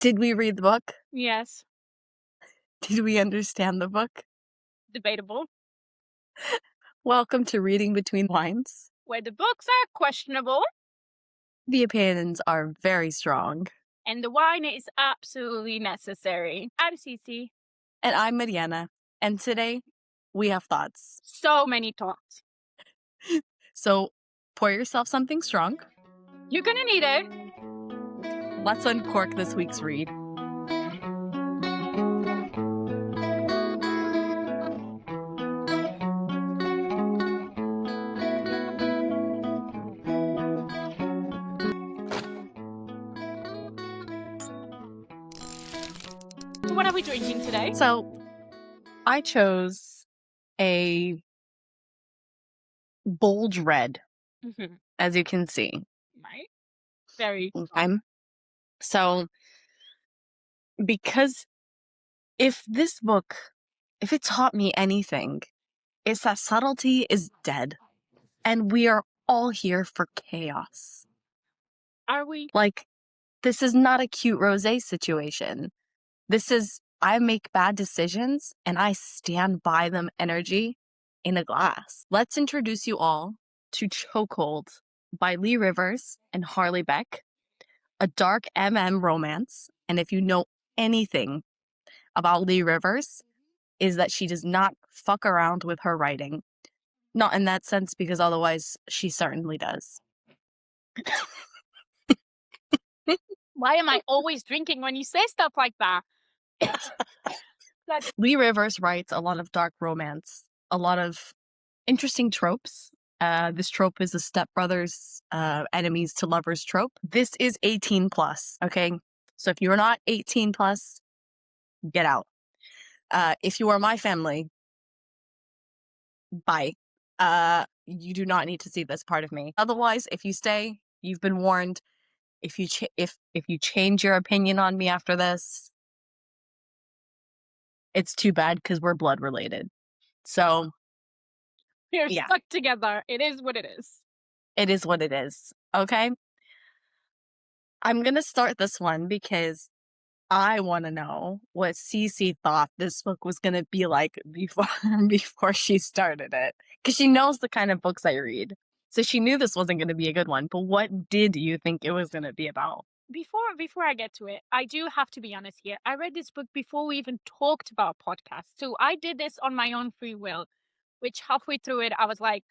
Did we read the book? Yes. Did we understand the book? Debatable. Welcome to Reading Between Lines. Where the books are questionable The opinions are very strong. and the wine is absolutely necessary. I'm Cece. And I'm Mariana. And today, we have thoughts. So many thoughts. So, pour yourself something strong. You're gonna need it. Let's uncork this week's read. What are we drinking today? So, I chose a bold red, as you can see. Right? Very. Okay. So, because if this book, if it taught me anything, it's that subtlety is dead. And we are all here for chaos. Are we? Like, this is not a cute rosé situation. This is, I make bad decisions and I stand by them energy in a glass. Let's introduce you all to Chokehold by Leigh Rivers and Harleigh Beck, a dark romance. And if you know anything about Leigh Rivers, is that she does not fuck around with her writing. Not in that sense, because otherwise she certainly does. Why am I always drinking when you say stuff like that? Leigh Rivers writes a lot of dark romance, a lot of interesting tropes. This trope is a stepbrothers, enemies to lovers trope. This is 18 plus, okay? So if you're not 18 plus, get out. If you are my family, bye. You do not need to see this part of me. Otherwise, if you stay, you've been warned. If you if you change your opinion on me after this, it's too bad because we're blood related. So We're yeah, stuck together. It is what it is. it is what it is. Okay. I'm gonna start this one because I want to know what Cece thought this book was gonna be like before she started it, because she knows the kind of books I read. So she knew this wasn't going to be a good one, but what did you think it was going to be about? Before I get to it, I do have to be honest here. I read this book before we even talked about podcasts. So I did this on my own free will, which halfway through it, I was like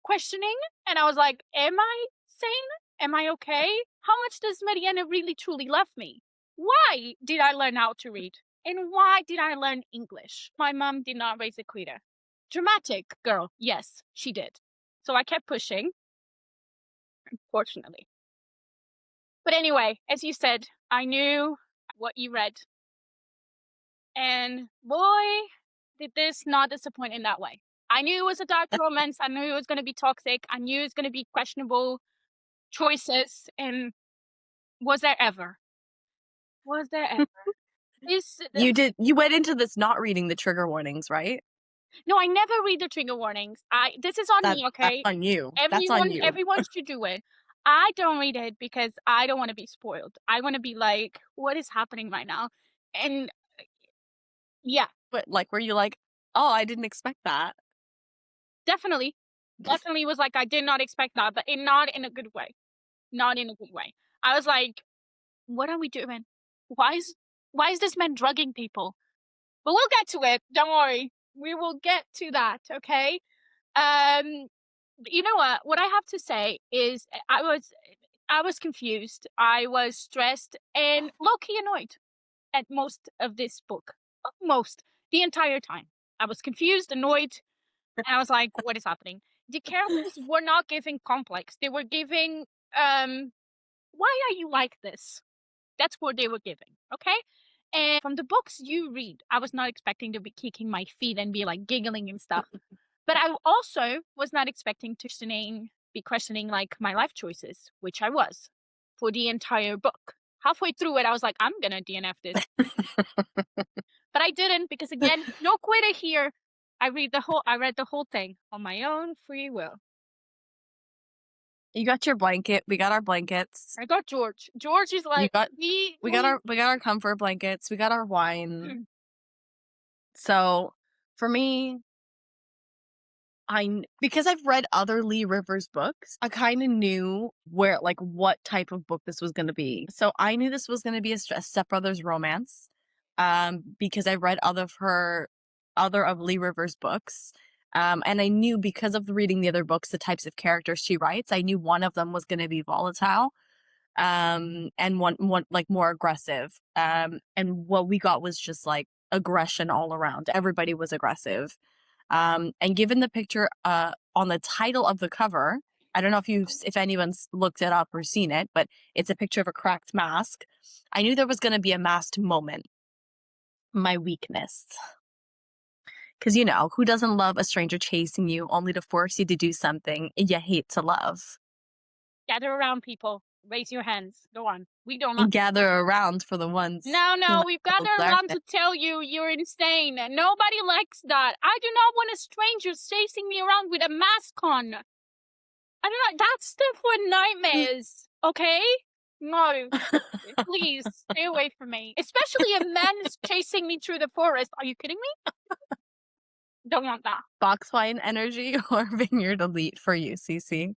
questioning. And I was like, am I sane? Am I okay? How much does Mariana really truly love me? Why did I learn how to read? And why did I learn English? My mom did not raise a quitter. Dramatic girl. Yes, she did. So I kept pushing, unfortunately. But anyway, as you said, I knew what you read. And boy, did this not disappoint in that way. I knew it was a dark romance. I knew it was going to be toxic. I knew it was going to be questionable choices. And was there ever? Was there ever? You went into this not reading the trigger warnings, right? No, I never read the trigger warnings. This is on me, okay? That's on you. Everyone should do it. I don't read it because I don't want to be spoiled. I want to be like, what is happening right now? And yeah. But like, were you like, oh, I didn't expect that? Definitely was like, I did not expect that, but not in a good way. Not in a good way. I was like, what are we doing? Why is this man drugging people? But we'll get to it. Don't worry. We will get to that, okay? You know what? What I have to say is I was confused. I was stressed and low-key annoyed at most of this book. Most. The entire time. I was confused, annoyed, and I was like, what is happening? The characters were not giving complex. They were giving, why are you like this? That's what they were giving, okay? And from the books you read, I was not expecting to be kicking my feet and be like giggling and stuff. But I also was not expecting to be questioning like my life choices, which I was for the entire book. Halfway through it, I was like, I'm gonna DNF this. But I didn't, because again, no quitter here. I read the whole thing on my own free will. You got your blanket. We got our blankets. I got George. George is like, we got our comfort blankets. We got our wine. So for me, because I've read other Leigh Rivers books, I kind of knew what type of book this was going to be. So I knew this was going to be a stepbrother's romance, because I've read other of Leigh Rivers books, and I knew because of reading the other books, the types of characters she writes, I knew one of them was going to be volatile, and one like more aggressive, and what we got was just like aggression all around. Everybody was aggressive. And given the picture on the title of the cover, I don't know if anyone's looked it up or seen it, but it's a picture of a cracked mask. I knew there was going to be a masked moment. My weakness. Because, who doesn't love a stranger chasing you only to force you to do something you hate to love? Gather around, people. Raise your hands. Go on. We don't And gather around for the ones. No, we've gathered around to tell you you're insane. Nobody likes that. I do not want a stranger chasing me around with a mask on. I don't know. That's stuff for nightmares. Okay? No. Please, stay away from me. Especially a man is chasing me through the forest. Are you kidding me? Don't want that. Box wine energy or vineyard elite for you, Cece?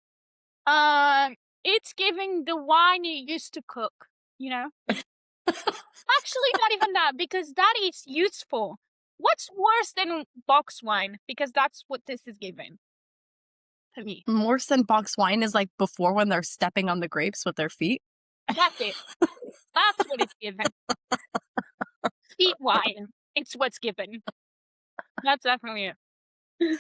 It's giving the wine you used to cook, Actually, not even that, because that is useful. What's worse than box wine? Because that's what this is giving to me. Worse than box wine is like before, when they're stepping on the grapes with their feet. That's it. That's what it's given. Feet wine. It's what's given. That's definitely it.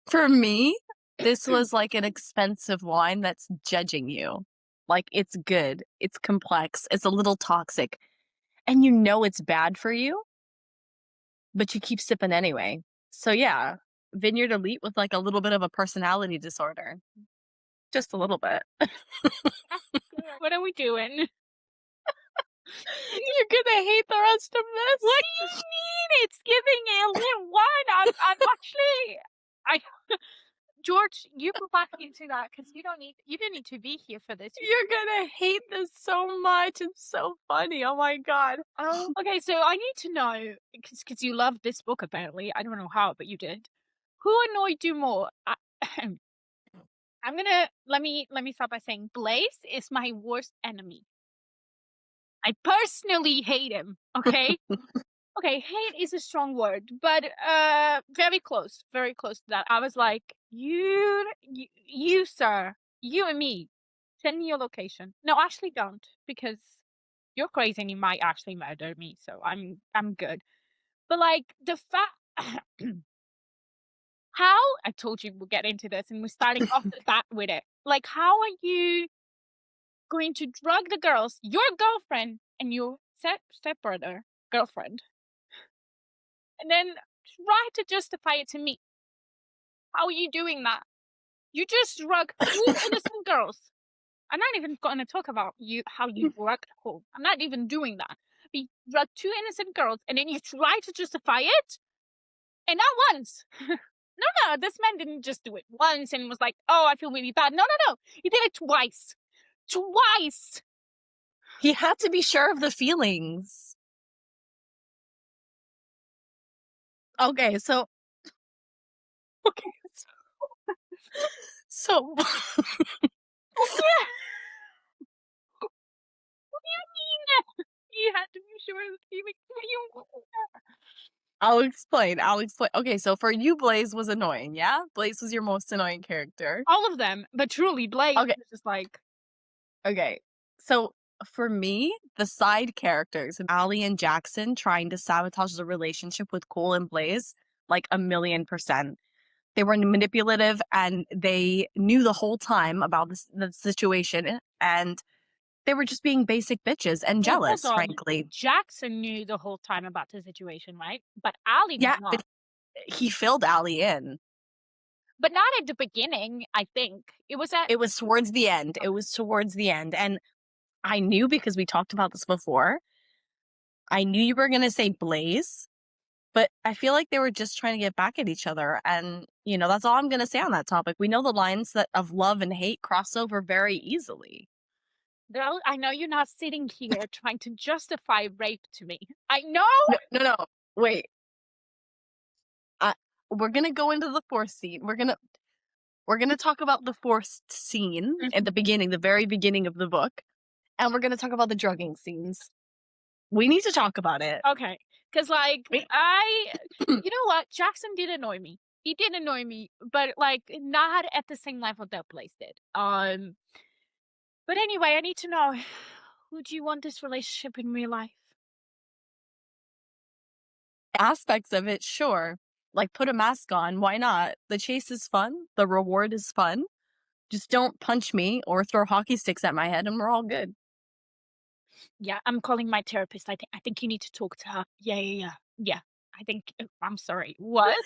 For me, this was like an expensive wine that's judging you. Like, it's good, it's complex, it's a little toxic, and it's bad for you, but you keep sipping anyway. So yeah, Vineyard Elite with like a little bit of a personality disorder. Just a little bit. What are we doing? You're gonna hate the rest of this. What do you mean? It's giving a little wine. I'm actually... George, you go back into that, because you don't need to be here for this. You're gonna hate this so much. It's so funny. Oh my god. Oh, okay. So I need to know, because you love this book apparently. I don't know how, but you did. Who annoyed you more? Let me start by saying Blaze is my worst enemy. I personally hate him. Okay. Okay, hate is a strong word, but very close to that. I was like, you sir, you and me, send me your location. No, actually don't, because you're crazy and you might actually murder me, so I'm good. But like the fact, how I told you we'll get into this, and we're starting off the bat with it. Like, how are you going to drug the girls, your girlfriend and your stepbrother girlfriend, and then try to justify it to me? How are you doing that? You just drug two innocent girls. I'm not even going to talk about how you drugged home. I'm not even doing that. But you drug two innocent girls, and then you try to justify it, and not once. No, this man didn't just do it once and was like, oh, I feel really bad. No. He did it twice. Twice. He had to be sure of the feelings. Okay, so so yeah. What do you mean? He had to be sure of the feelings. I'll explain. Okay, so for you, Blaze was annoying, yeah? Blaze was your most annoying character. All of them, but truly, Blaze was just like... Okay, so for me, the side characters, Allie and Jackson, trying to sabotage the relationship with Cole and Blaze, like 1,000,000%. They were manipulative, and they knew the whole time about the situation, and they were just being basic bitches and jealous, frankly. Jackson knew the whole time about the situation, right? But Allie did not. But he filled Allie in. But not at the beginning, I think. It was towards the end. It was towards the end. And I knew, because we talked about this before, I knew you were going to say Blaze. But I feel like they were just trying to get back at each other. And, that's all I'm going to say on that topic. We know the lines of love and hate cross over very easily. Girl, I know you're not sitting here trying to justify rape to me. I know. No. Wait. We're going to go into the fourth scene. We're going to talk about the fourth scene at the beginning, the very beginning of the book. And we're going to talk about the drugging scenes. We need to talk about it. Okay. Because, you know what? Jackson did annoy me. He did annoy me, but, not at the same level that Blaze did. But anyway, I need to know, who do you want this relationship in real life? Aspects of it, sure. Like, put a mask on. Why not? The chase is fun. The reward is fun. Just don't punch me or throw hockey sticks at my head and we're all good. Yeah, I'm calling my therapist. I think you need to talk to her. Yeah. I think, I'm sorry. What?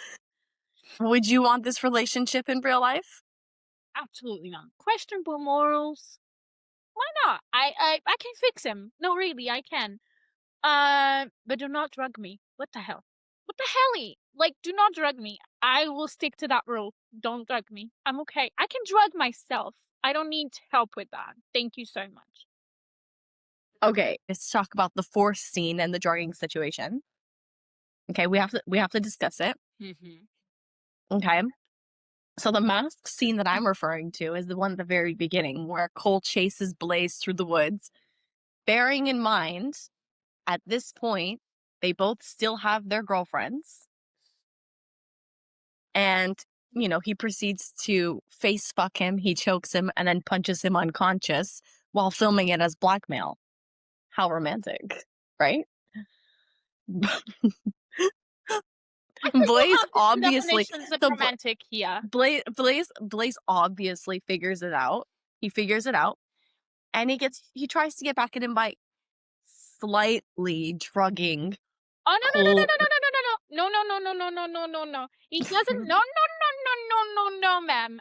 Would you want this relationship in real life? Absolutely not. Questionable morals. Why not? I can fix him. No, really, I can. But do not drug me. What the hell? What the helly? Do not drug me. I will stick to that rule. Don't drug me. I'm okay. I can drug myself. I don't need help with that. Thank you so much. Okay, let's talk about the fourth scene and the drugging situation. Okay, we have to discuss it. Okay. So the mask scene that I'm referring to is the one at the very beginning where Cole chases Blaze through the woods, bearing in mind, at this point, they both still have their girlfriends. And, he proceeds to face fuck him, he chokes him, and then punches him unconscious while filming it as blackmail. How romantic, right? Blaze obviously romantic here. Blaze obviously figures it out. He figures it out, and he tries to get back at him by slightly drugging. Oh no! He doesn't. No, ma'am.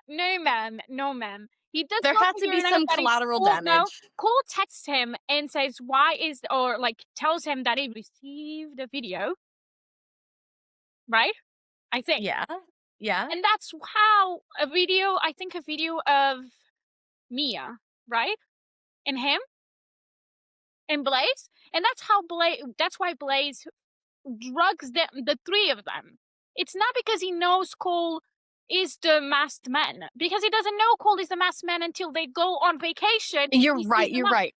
No, ma'am. He does there not had to be figure it out some that collateral damage. No, Cole texts him and says, tells him that he received a video. Right? I think. Yeah. And that's how a video of Mia, right? And him? And Blaze? And that's why Blaze drugs the three of them. It's not because he knows Cole is the masked man, because he doesn't know Cole is the masked man until they go on vacation. You're right.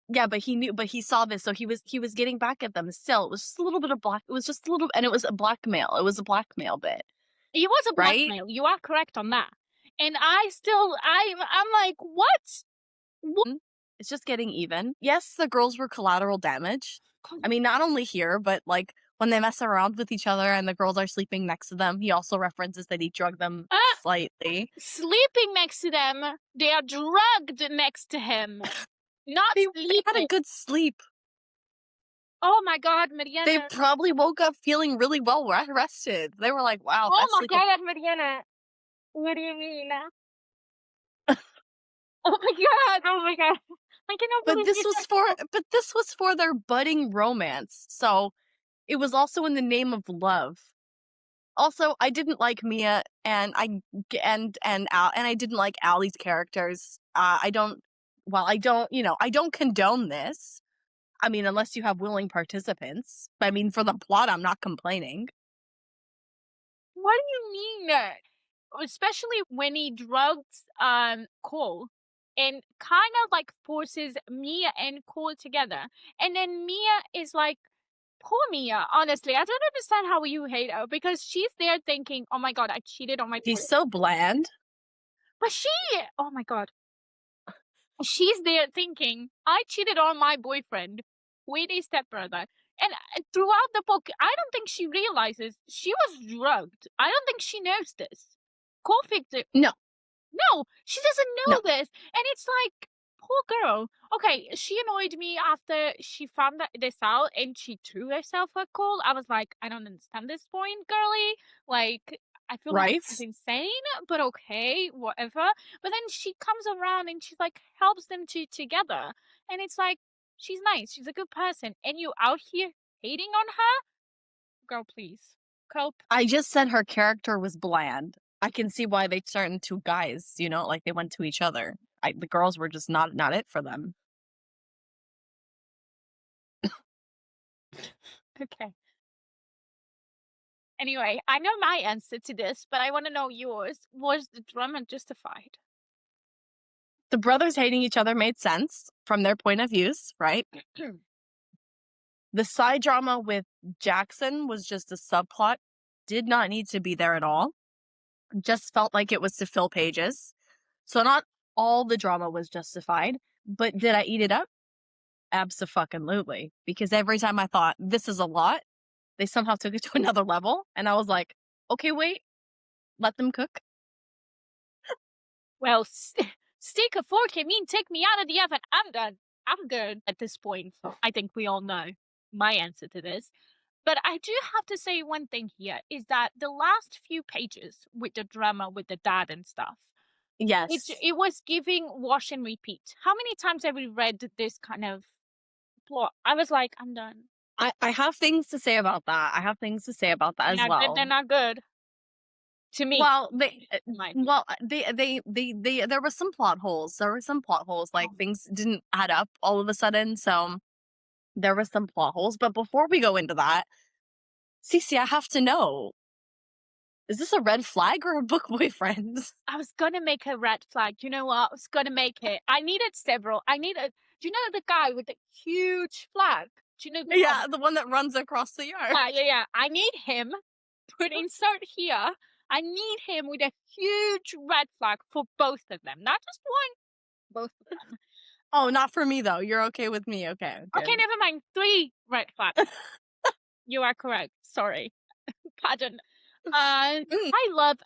Yeah, but he saw this, so he was getting back at them still. It was just a little bit of and it was a blackmail. It was a blackmail bit. It was a blackmail. Right? You are correct on that. And I'm like, what? It's just getting even. Yes, the girls were collateral damage. I mean, not only here, but when they mess around with each other and the girls are sleeping next to them, he also references that he drugged them slightly. Sleeping next to them? They are drugged next to him. Not they sleeping. They had a good sleep. Oh my God, Mariana. They probably woke up feeling really well rested. They were like, wow. Oh my God, Mariana. What do you mean? Oh my God. I cannot believe this was for their budding romance. So it was also in the name of love. Also, I didn't like Mia and I didn't like Allie's characters. I don't condone this. I mean, unless you have willing participants. But I mean, for the plot, I'm not complaining. What do you mean? Especially when he drugs Cole and kind of forces Mia and Cole together. And then Mia is like, poor Mia, honestly. I don't understand how you hate her, because she's there thinking, oh my God, I cheated on my boyfriend. She's so bland. But oh my God. She's there thinking, I cheated on my boyfriend with a stepbrother. And throughout the book, I don't think she realizes she was drugged. I don't think she knows this. Cole fixed it. No, she doesn't know this. And it's like, poor girl. Okay, she annoyed me after she found this out and she threw herself at Cole. I was like, I don't understand this point, girly. I feel like it's insane, but okay, whatever. But then she comes around and she's helps them together. And it's like, she's nice. She's a good person. And you out here hating on her? Girl, please. Cope. I just said her character was bland. I can see why they turned into guys, you know, like they went to each other. The girls were just not it for them. Okay. Anyway, I know my answer to this, but I want to know yours. Was the drama justified? The brothers hating each other made sense from their point of views, right? The side drama with Jackson was just a subplot. Did not need to be there at all. Just felt like it was to fill pages. So not all the drama was justified, but did I eat it up? Abso-fucking-lutely. Because every time I thought, this is a lot, they somehow took it to another level. And I was like, okay, wait, let them cook. Well, stick a fork in me and take me out of the oven. I'm done. I'm good at this point. I think we all know my answer to this. But I do have to say one thing here is that the last few pages with the drama with the dad and stuff, Yes. it was giving wash and repeat. How many times have we read this kind of plot? I was like, I'm done. I have things to say about that. I have things to say about that as well. They're not good. To me. Well, there were some plot holes. There were some plot holes. Like things didn't add up all of a sudden. So there were some plot holes. But before we go into that, Cece, I have to know, is this a red flag or a book boyfriend? I was gonna make a red flag. You know what? I was gonna make it. I needed several. Do you know the guy with the huge flag? Do you know the Yeah, one? the one that runs across the yard. Yeah. I need him. Insert here. I need him with a huge red flag for both of them. Not just one. Both of them. Oh, not for me though. You're okay with me. Okay, Okay, never mind. 3 red flags. You are correct. Sorry. Pardon. I love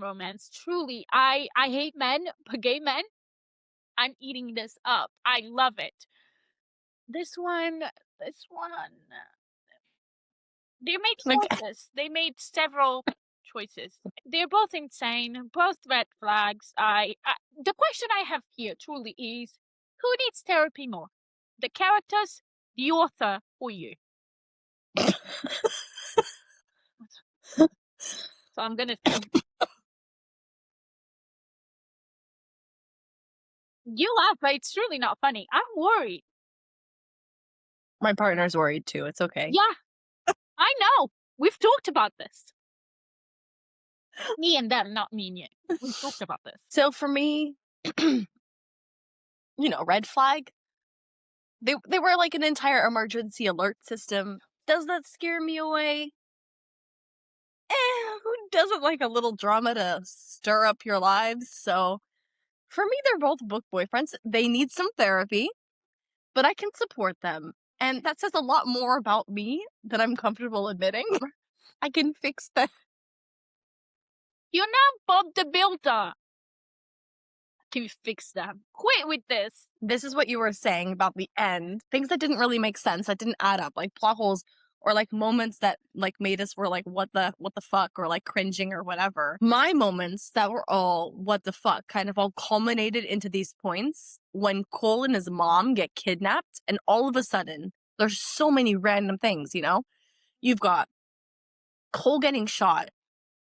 romance. Truly. I hate men, but gay men, I'm eating this up. I love it. This one, they made choices. They made several choices. They're both insane, both red flags. The question I have here truly is, who needs therapy more? The characters, the author, or you? So I'm gonna You laugh, but it's truly not funny. I'm worried. My partner's worried too. It's okay. Yeah, I know. We've talked about this. Me and them, not me and you. We've talked about this. So for me, red flag. They were like an entire emergency alert system. Does that scare me away? Who doesn't like a little drama to stir up your lives? So for me, they're both book boyfriends. They need some therapy, but I can support them. And that says a lot more about me than I'm comfortable admitting. I can fix that. You're not Bob the Builder. Can you fix them? Quit with this. This is what you were saying about the end. Things that didn't really make sense, that didn't add up, like plot holes or like moments that like made us were like, what the fuck, or like cringing or whatever. My moments that were all what the fuck kind of all culminated into these points when Cole and his mom get kidnapped, and all of a sudden there's so many random things, You've got Cole getting shot.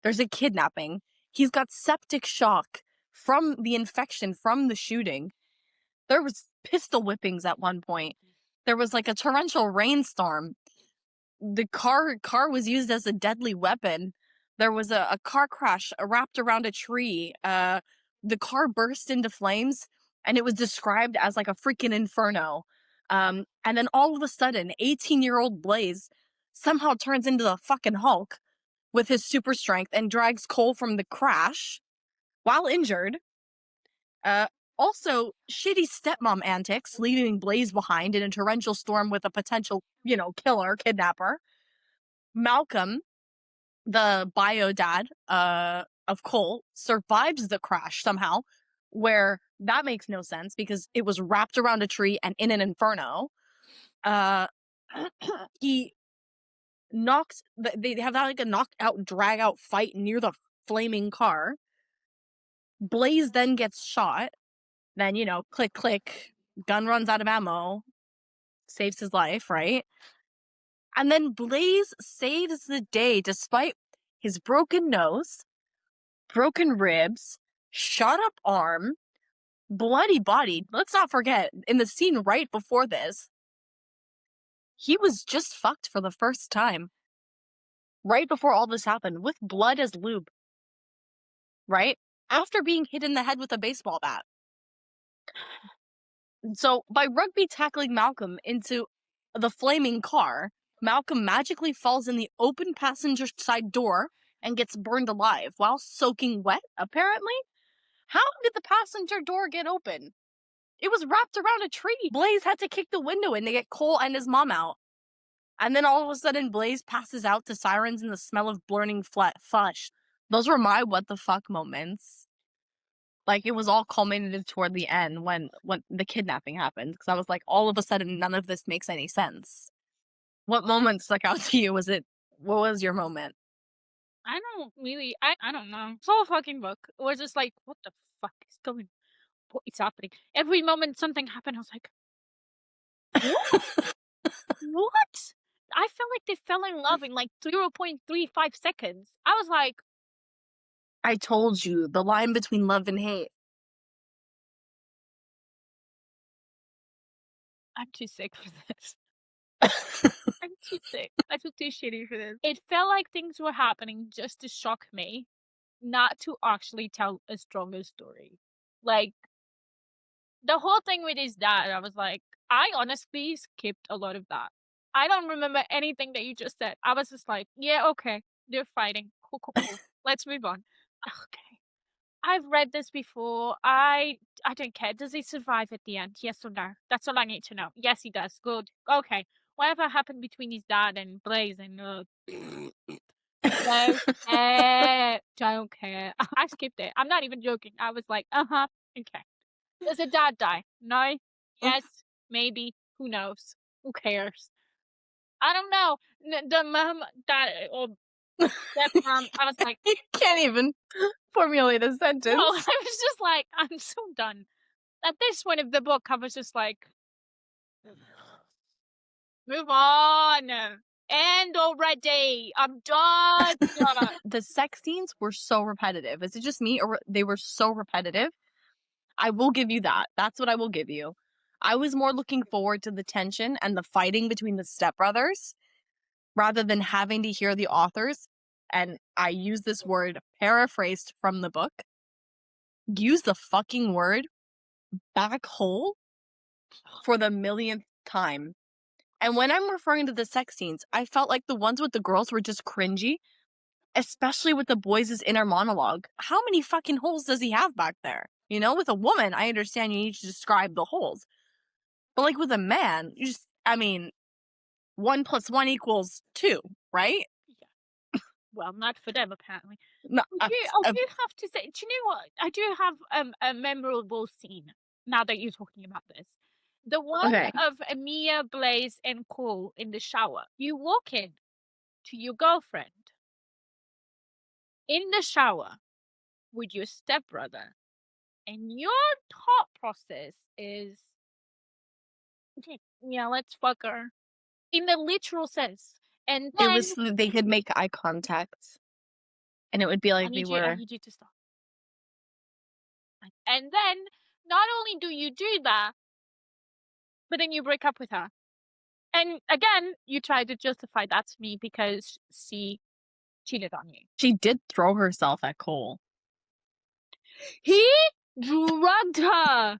There's a kidnapping. He's got septic shock from the infection from the shooting. There was pistol whippings at one point. There was like a torrential rainstorm. The car was used as a deadly weapon. There was a car crash wrapped around a tree. The car burst into flames, and it was described as like a freaking inferno. And then all of a sudden, 18-year-old Blaze somehow turns into the fucking Hulk with his super strength and drags Cole from the crash while injured. Also, shitty stepmom antics, leaving Blaze behind in a torrential storm with a potential, killer, kidnapper. Malcolm, the bio dad of Cole, survives the crash somehow, where that makes no sense because it was wrapped around a tree and in an inferno. He knocks, they have that like a knockout, drag out fight near the flaming car. Blaze then gets shot. Then, click, click, gun runs out of ammo, saves his life, right? And then Blaze saves the day despite his broken nose, broken ribs, shot up arm, bloody body. Let's not forget, in the scene right before this, he was just fucked for the first time. Right before all this happened, with blood as lube. Right? After being hit in the head with a baseball bat. So, by rugby tackling Malcolm into the flaming car, Malcolm magically falls in the open passenger side door and gets burned alive while soaking wet, apparently. How did the passenger door get open? It was wrapped around a tree. Blaze had to kick the window in to get Cole and his mom out. And then all of a sudden, Blaze passes out to sirens and the smell of burning flesh. Those were my what the fuck moments. Like, it was all culminated toward the end when the kidnapping happened. Because I was like, all of a sudden, none of this makes any sense. What moment stuck out to you? What was your moment? I don't know. This whole fucking book was just like, what the fuck is going? What is happening? Every moment something happened, I was like, what? What? I felt like they fell in love in like 0.35 seconds. I was like, I told you, the line between love and hate. I'm too sick for this. I'm too sick. I feel too shitty for this. It felt like things were happening just to shock me, not to actually tell a stronger story. Like, the whole thing with his dad, I was like, I honestly skipped a lot of that. I don't remember anything that you just said. I was just like, yeah, okay, they're fighting. Cool. Let's move on. Okay. I've read this before. I don't care. Does he survive at the end? Yes or no? That's all I need to know. Yes, he does. Good. Okay. Whatever happened between his dad and Blaze and don't care. I skipped it. I'm not even joking. I was like, okay. Does a dad die? No? Yes? Maybe? Who knows? Who cares? I don't know. The mom, dad, or stepmom, I was like... You can't even formulate a sentence. No, I was just like, I'm so done. At this point of the book, I was just like, move on. End already. I'm done. The sex scenes were so repetitive. Is it just me, or they were so repetitive? I will give you that. That's what I will give you. I was more looking forward to the tension and the fighting between the stepbrothers rather than having to hear the authors, and I use this word paraphrased from the book, use the fucking word back hole for the millionth time. And when I'm referring to the sex scenes, I felt like the ones with the girls were just cringy, especially with the boys' inner monologue. How many fucking holes does he have back there? You know, with a woman, I understand you need to describe the holes. But like with a man, you just, 1 + 1 = 2, right? Yeah. Well, not for them, apparently. No, I do have to say, do you know what? I do have a memorable scene now that you're talking about this. The one of Mia, Blaze, and Cole in the shower. You walk in to your girlfriend in the shower with your stepbrother, and your thought process is, yeah, let's fuck her. In the literal sense. And then, it was so that they could make eye contact. And it would be like I need you to stop. And then, not only do you do that, but then you break up with her. And again, you try to justify that to me because she cheated on you. She did throw herself at Cole. He drugged her.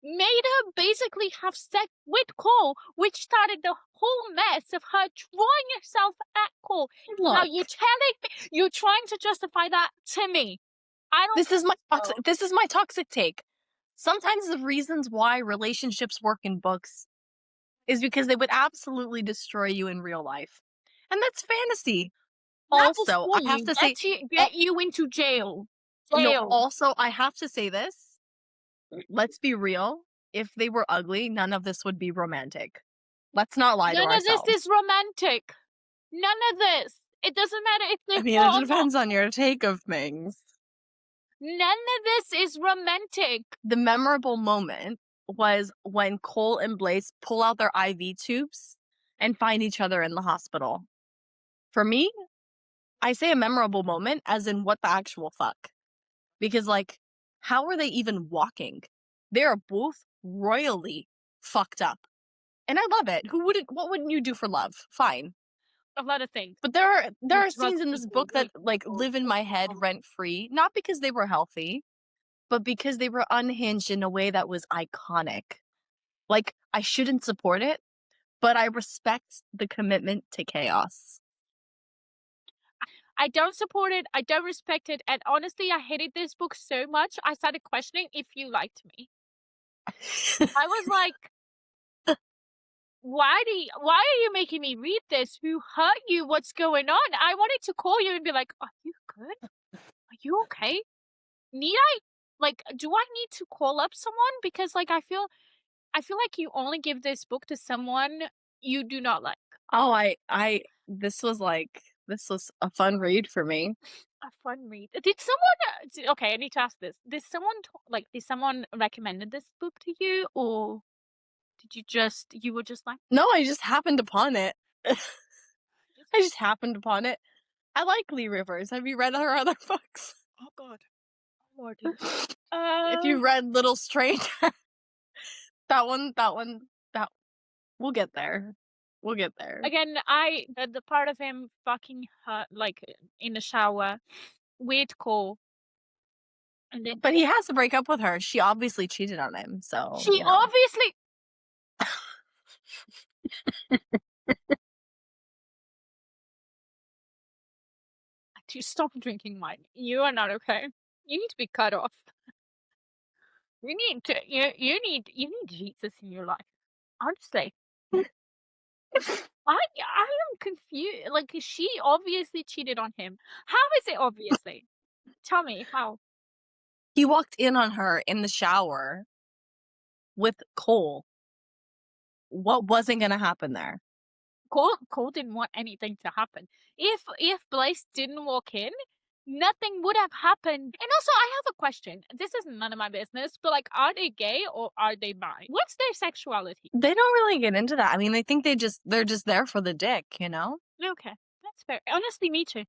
Made her basically have sex with Cole, which started the whole mess of her throwing herself at Cole. Look, now you're telling me you're trying to justify that to me. I don't. This is my toxic take. Sometimes the reasons why relationships work in books is because they would absolutely destroy you in real life, and that's fantasy. Also, I have to say, get you into jail. No, also, I have to say this. Let's be real. If they were ugly, none of this would be romantic. Let's not lie to ourselves. None of this is romantic. None of this. It doesn't matter if they it depends on your take of things. None of this is romantic. The memorable moment was when Cole and Blaze pull out their IV tubes and find each other in the hospital. For me, I say a memorable moment as in what the actual fuck. Because, like, how are they even walking? They are both royally fucked up. And I love it. What wouldn't you do for love? Fine. A lot of things. But there are Trust scenes in this people, book that hate like people. live in my head rent free, not because they were healthy, but because they were unhinged in a way that was iconic. Like, I shouldn't support it, but I respect the commitment to chaos. I don't support it. I don't respect it. And honestly, I hated this book so much, I started questioning if you liked me. I was like, why are you making me read this? Who hurt you? What's going on? I wanted to call you and be like, are you good? Are you okay? Do I need to call up someone? Because like, I feel like you only give this book to someone you do not like. Oh, this was a fun read for me. A fun read. Did someone? Okay, I need to ask this. Did someone recommended this book to you, or did you were just like? No, I just happened upon it. I just happened upon it. I like Leigh Rivers. Have you read her other books? Oh God, Lordy. If you read Little Stranger, that one, we'll get there. We'll get there. Again, the part of him fucking her like in the shower with Cole. And then, but he has to break up with her. She obviously cheated on him, so she obviously. To stop drinking wine. You are not okay. You need to be cut off. You need Jesus in your life. Honestly. I am confused. Like, she obviously cheated on him. How is it obviously? Tell me how. He walked in on her in the shower with Cole. What wasn't going to happen there? Cole didn't want anything to happen. If Blaze didn't walk in, nothing would have happened. And also, I have a question. This is none of my business, but like, are they gay or are they bi? What's their sexuality? They don't really get into that. I mean, I think they're just there for the dick, you know? Okay, that's fair. Honestly, me too.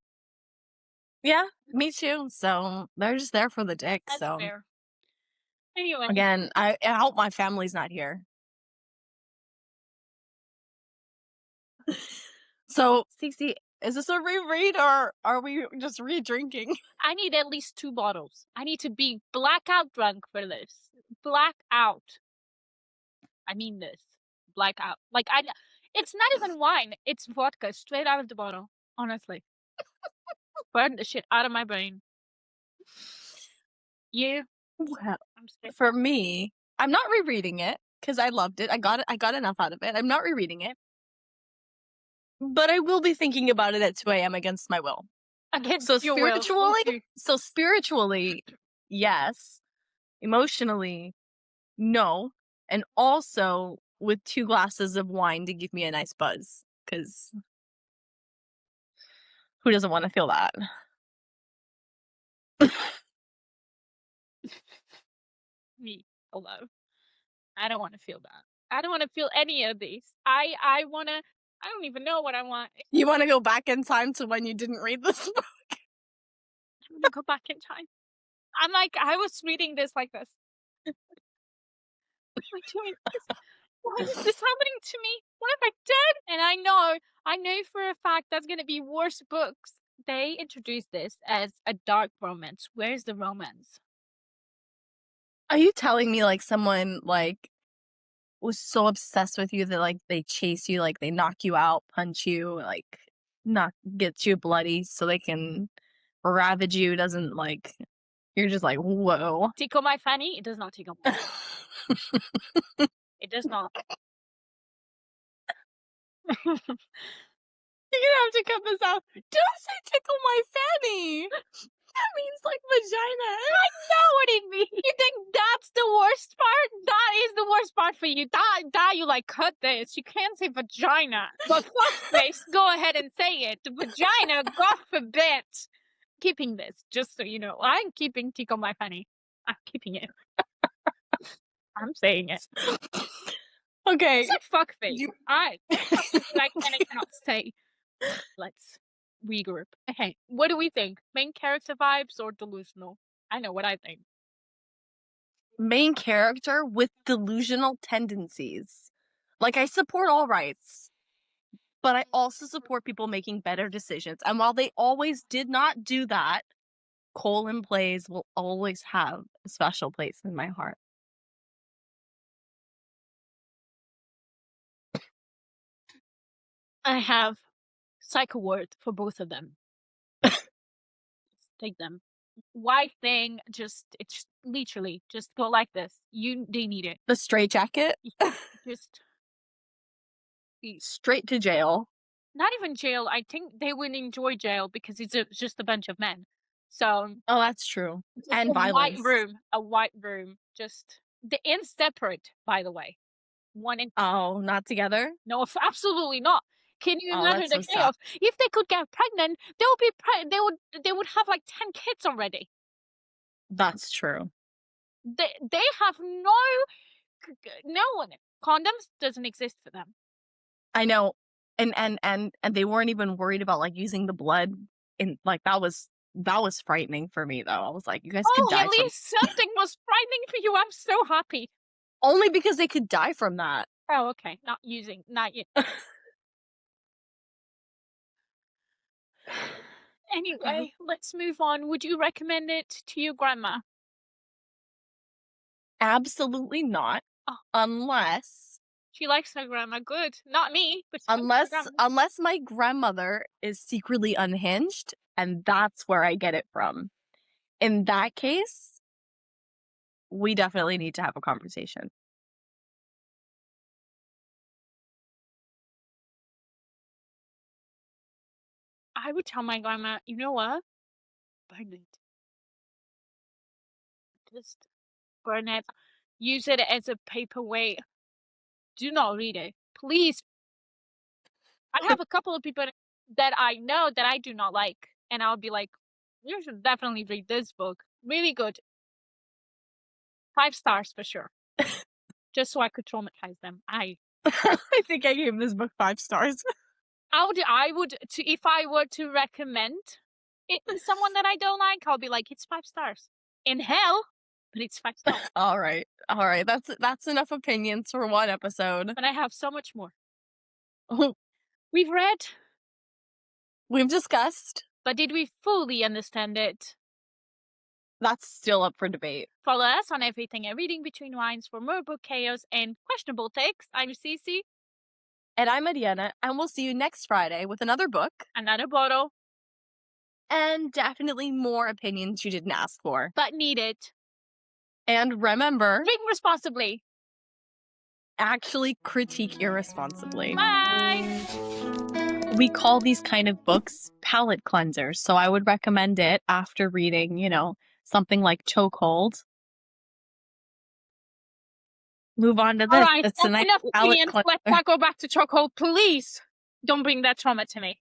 Yeah, me too. So they're just there for the dick. That's so fair. Anyway, again, I hope my family's not here. So, Cece, is this a reread or are we just re-drinking? I need at least 2 bottles. I need to be blackout drunk for this. Blackout. I mean this. Blackout. Like, it's not even wine. It's vodka straight out of the bottle. Honestly. Burn the shit out of my brain. You? Well, for me, I'm not rereading it because I loved it. I got enough out of it. I'm not rereading it. But I will be thinking about it at 2 a.m. against my will. Against so your will. spiritually, yes. Emotionally, no. And also with 2 glasses of wine to give me a nice buzz. Because who doesn't want to feel that? Me. Hello. I don't want to feel that. I don't want to feel any of these. I don't even know what I want. You want to go back in time to when you didn't read this book? I want to go back in time. I'm like, I was reading this like this. What am I doing? Why is this happening to me? What have I done? And I know for a fact that's going to be worse books. They introduced this as a dark romance. Where's the romance? Are you telling me like someone like was so obsessed with you that like they chase you, like they knock you out, punch you, like get you bloody so they can ravage you? Doesn't like you're just like, whoa. Tickle my fanny? It does not tickle my fanny. It does not. You're gonna have to cut this out. Don't say tickle my fanny. That means like vagina. I know what it means. You think that's the worst part? That is the worst part for you. That you like cut this. You can't say vagina. But fuckface, go ahead and say it. The vagina, God forbid. Keeping this, just so you know. I'm keeping tickle my fanny. I'm keeping it. I'm saying it. Okay. It's a fuck face. I cannot say. Let's regroup. Okay, what do we think? Main character vibes or delusional? I know what I think. Main character with delusional tendencies. Like, I support all rights, but I also support people making better decisions. And while they always did not do that, Cole and Blaze will always have a special place in my heart. I have psycho word for both of them. Take them. White thing, it's literally just go like this. They need it. The straight jacket, Just straight to jail. not even jail. I think they would enjoy jail because it's just a bunch of men. So Oh, that's true. And a violence. A white room. Just the separate, by the way. Oh, not together? No, absolutely not. Can you imagine the that's so chaos? If they could get pregnant, they would be they would have like 10 kids already. That's true. They have no one. Condoms doesn't exist for them. I know. And they weren't even worried about like using the blood in like that was frightening for me though. I was like, you guys could die At least something was frightening for you. I'm so happy. Only because they could die from that. Oh, okay. Not yet. Anyway, let's move on. Would you recommend it to your grandma? Absolutely not. Oh. Unless she likes her grandma. Good. Not me, but unless my grandmother is secretly unhinged, and that's where I get it from. In that case, we definitely need to have a conversation. I would tell my grandma, you know what? Burn it. Just burn it. Use it as a paperweight. Do not read it. Please. I have a couple of people that I know that I do not like. And I'll be like, you should definitely read this book. Really good. 5 stars for sure. Just so I could traumatize them. I think I gave this book 5 stars. I would if I were to recommend it to someone that I don't like, I'll be like, it's 5 stars. In hell, but it's 5 stars. All right. That's enough opinions for one episode. But I have so much more. We've read. We've discussed. But did we fully understand it? That's still up for debate. Follow us on everything and Reading Between Wines for more book chaos and questionable takes. I'm Cece. And I'm Mariana, and we'll see you next Friday with another book. Another bottle. And definitely more opinions you didn't ask for. But needed. And remember, drink responsibly. Actually critique irresponsibly. Bye! We call these kind of books palate cleansers, so I would recommend it after reading, something like Chokehold. Move on to this. All right, that's enough opinions. Let's not go back to Chokehold. Please don't bring that trauma to me.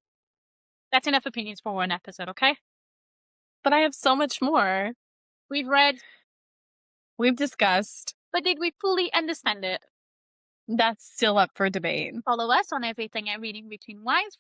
That's enough opinions for one episode, okay? But I have so much more. We've read. We've discussed. But did we fully understand it? That's still up for debate. Follow us on everything at Reading Between Wines